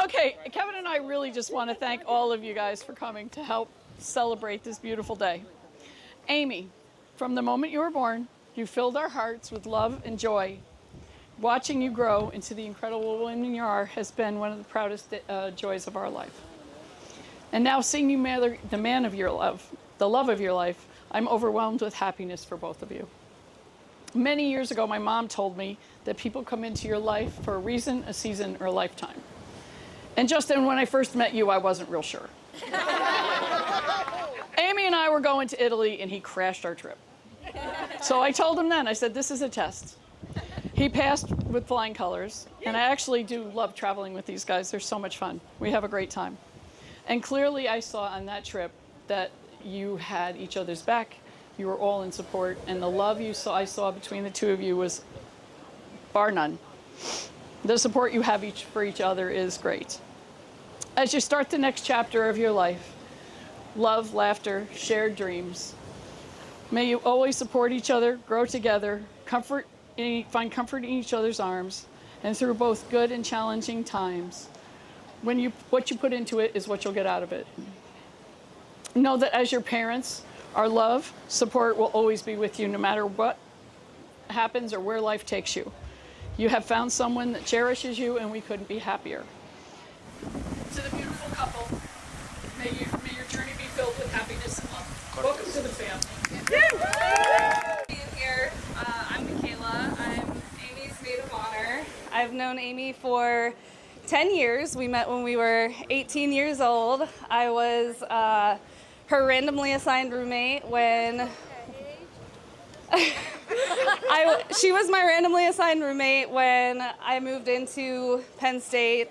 Okay, Kevin and I really just want to thank all of you guys for coming to help celebrate this beautiful day. Amy, from the moment you were born, you filled our hearts with love and joy. Watching you grow into the incredible woman you are has been one of the proudest joys of our life. And now seeing you marry the man of your love, the love of your life, I'm overwhelmed with happiness for both of you. Many years ago, my mom told me that people come into your life for a reason, a season, or a lifetime. And Justin, when I first met you, I wasn't real sure. Amy and I were going to Italy, and he crashed our trip. So I told him then, I said, this is a test. He passed with flying colors, and I actually do love traveling with these guys. They're so much fun. We have a great time. And clearly I saw on that trip that you had each other's back. You were all in support, and the love I saw between the two of you was bar none. The support you have for each other is great. As you start the next chapter of your life, love, laughter, shared dreams. May you always support each other, grow together, find comfort in each other's arms, and through both good and challenging times. What you put into it is what you'll get out of it. Know that as your parents, our love, support will always be with you no matter what happens or where life takes you. You have found someone that cherishes you, and we couldn't be happier. To the beautiful couple, may your journey be filled with happiness and love. Welcome to the family. Being here, I'm Michaela. I'm Amy's maid of honor. I've known Amy for 10 years. We met when we were 18 years old. I was her randomly assigned roommate when she was my randomly assigned roommate when I moved into Penn State.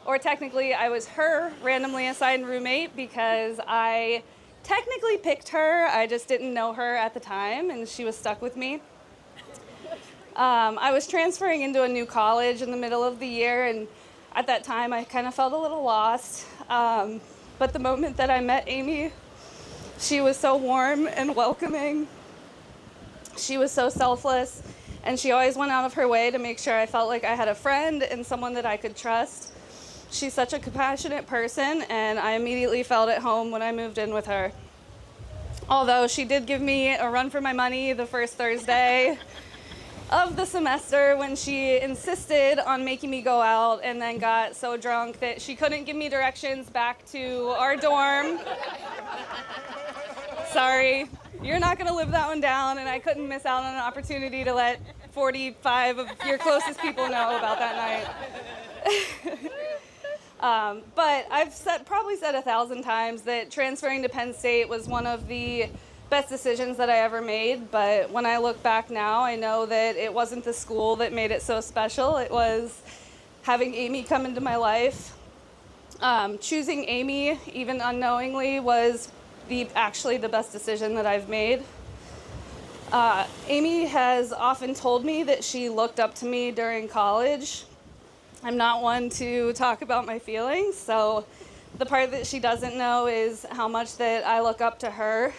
Or technically, I was her randomly assigned roommate because I technically picked her. I just didn't know her at the time, and she was stuck with me. I was transferring into a new college in the middle of the year, and at that time, I kind of felt a little lost. But the moment that I met Amy, she was so warm and welcoming. She was so selfless, and she always went out of her way to make sure I felt like I had a friend and someone that I could trust. She's such a compassionate person, and I immediately felt at home when I moved in with her. Although she did give me a run for my money the first Thursday of the semester when she insisted on making me go out and then got so drunk that she couldn't give me directions back to our dorm. Sorry, you're not gonna live that one down, and I couldn't miss out on an opportunity to let 45 of your closest people know about that night. But I've probably said 1,000 times that transferring to Penn State was one of the best decisions that I ever made. But when I look back now, I know that it wasn't the school that made it so special. It was having Amy come into my life. Choosing Amy, even unknowingly, was actually the best decision that I've made. Amy has often told me that she looked up to me during college. I'm not one to talk about my feelings, so the part that she doesn't know is how much that I look up to her.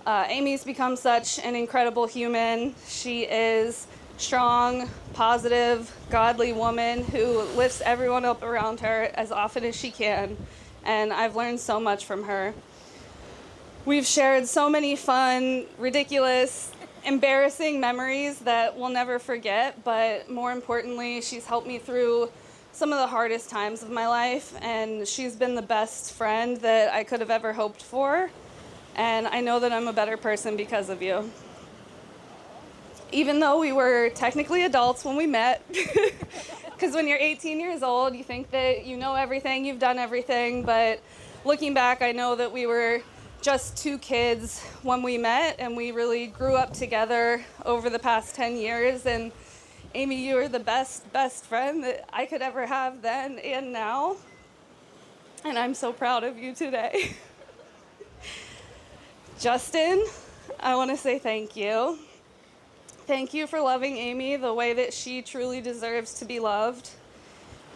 Amy's become such an incredible human. She is strong, positive, godly woman who lifts everyone up around her as often as she can, and I've learned so much from her. We've shared so many fun, ridiculous, embarrassing memories that we'll never forget, but more importantly, she's helped me through some of the hardest times of my life, and she's been the best friend that I could have ever hoped for, and I know that I'm a better person because of you. Even though we were technically adults when we met, because when you're 18 years old, you think that you know everything, you've done everything, but looking back, I know that we were just two kids when we met, and we really grew up together over the past 10 years. And Amy, you are the best friend that I could ever have then and now. And I'm so proud of you today. Justin, I want to say thank you. Thank you for loving Amy the way that she truly deserves to be loved.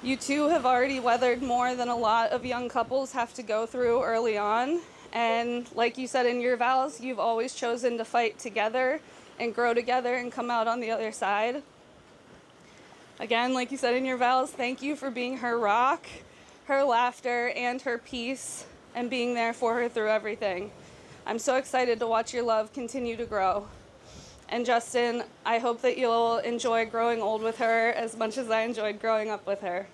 You two have already weathered more than a lot of young couples have to go through early on. And like you said in your vows, you've always chosen to fight together and grow together and come out on the other side. Again, like you said in your vows, thank you for being her rock, her laughter, and her peace, and being there for her through everything. I'm so excited to watch your love continue to grow. And Justin, I hope that you'll enjoy growing old with her as much as I enjoyed growing up with her.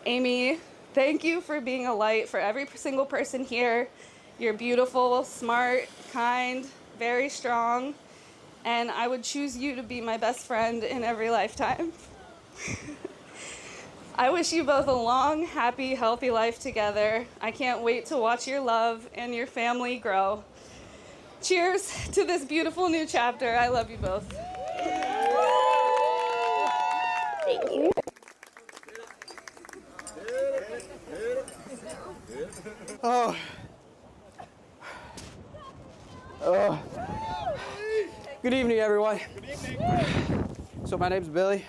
Amy, thank you for being a light for every single person here. You're beautiful, smart, kind, very strong, and I would choose you to be my best friend in every lifetime. I wish you both a long, happy, healthy life together. I can't wait to watch your love and your family grow. Cheers to this beautiful new chapter. I love you both. Thank you. Good evening, everyone. Good evening. So my name's Billy.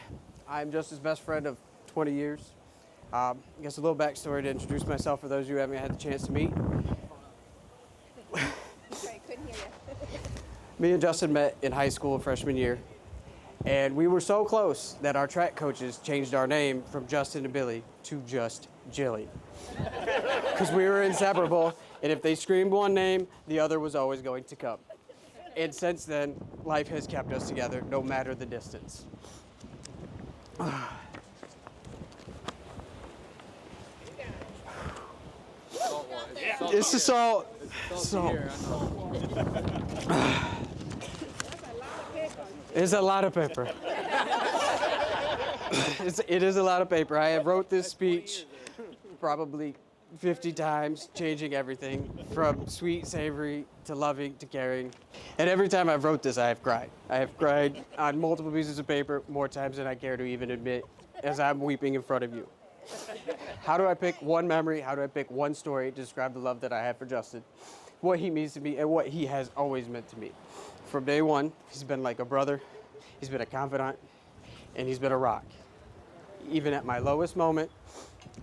I'm Justin's best friend of 20 years. I guess a little backstory to introduce myself for those of you who haven't had the chance to meet. Me and Justin met in high school freshman year, and we were so close that our track coaches changed our name from Justin to Billy to just Jilly. Because we were inseparable, and if they screamed one name, the other was always going to come. And since then, life has kept us together, no matter the distance. This is salt. It's a lot of paper. It is a lot of paper. I have wrote this speech probably 50 times, changing everything from sweet, savory, to loving, to caring. And every time I've wrote this, I have cried. I have cried on multiple pieces of paper, more times than I care to even admit, as I'm weeping in front of you. How do I pick one memory? How do I pick one story to describe the love that I have for Justin, what he means to me, and what he has always meant to me? From day one, he's been like a brother, he's been a confidant, and he's been a rock. Even at my lowest moment,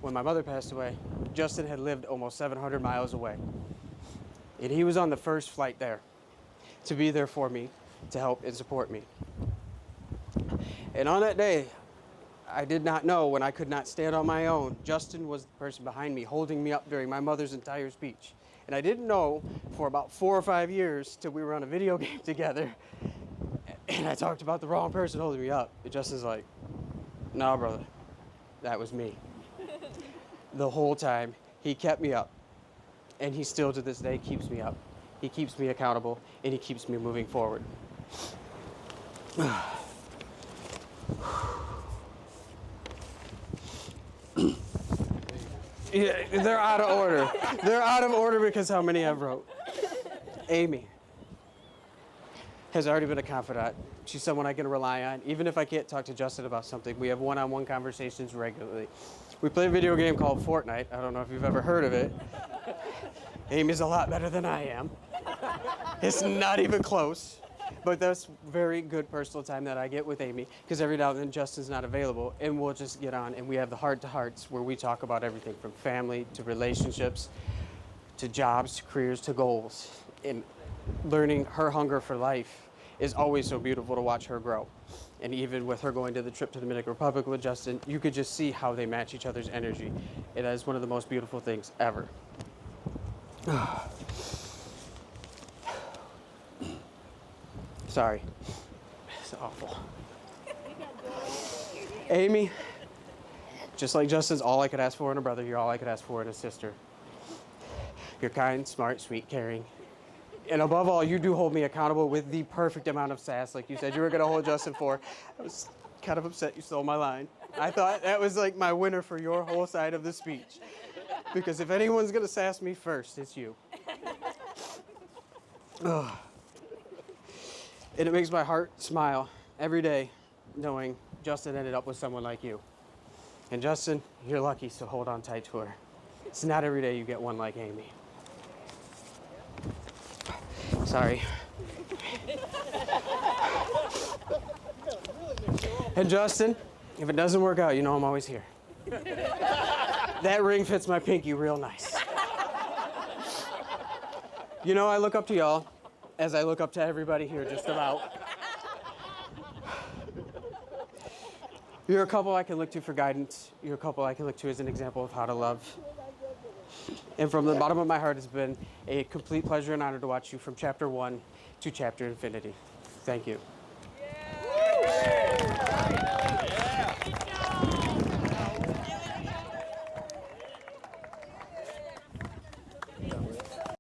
when my mother passed away, Justin had lived almost 700 miles away. And he was on the first flight there to be there for me, to help and support me. And on that day, I did not know, when I could not stand on my own, Justin was the person behind me, holding me up during my mother's entire speech. And I didn't know for about 4 or 5 years till we were on a video game together, and I talked about the wrong person holding me up. And Justin's like, "No, brother, that was me." The whole time, he kept me up, and he still to this day keeps me up. He keeps me accountable, and he keeps me moving forward. Yeah, they're out of order. They're out of order because how many I've wrote. Amy has already been a confidant. She's someone I can rely on. Even if I can't talk to Justin about something, we have one-on-one conversations regularly. We play a video game called Fortnite. I don't know if you've ever heard of it. Amy's a lot better than I am. It's not even close. But that's very good personal time that I get with Amy, because every now and then Justin's not available, and we'll just get on, and we have the heart-to-hearts where we talk about everything from family to relationships to jobs to careers to goals. And learning her hunger for life is always so beautiful to watch her grow. And even with her going to the trip to the Dominican Republic with Justin, you could just see how they match each other's energy. And that is one of the most beautiful things ever. Sorry. It's awful. Amy, just like Justin's all I could ask for in a brother, you're all I could ask for in a sister. You're kind, smart, sweet, caring. And above all, you do hold me accountable with the perfect amount of sass, like you said you were going to hold Justin for. I was kind of upset you stole my line. I thought that was like my winner for your whole side of the speech. Because if anyone's going to sass me first, it's you. Ugh. And it makes my heart smile every day knowing Justin ended up with someone like you. And Justin, you're lucky, so hold on tight to her. It's not every day you get one like Amy. Sorry. And Justin, if it doesn't work out, you know I'm always here. That ring fits my pinky real nice. You know, I look up to y'all, as I look up to everybody here just about. You're a couple I can look to for guidance. You're a couple I can look to as an example of how to love. And from the bottom of my heart, it's been a complete pleasure and honor to watch you from chapter 1 to chapter infinity. Thank you.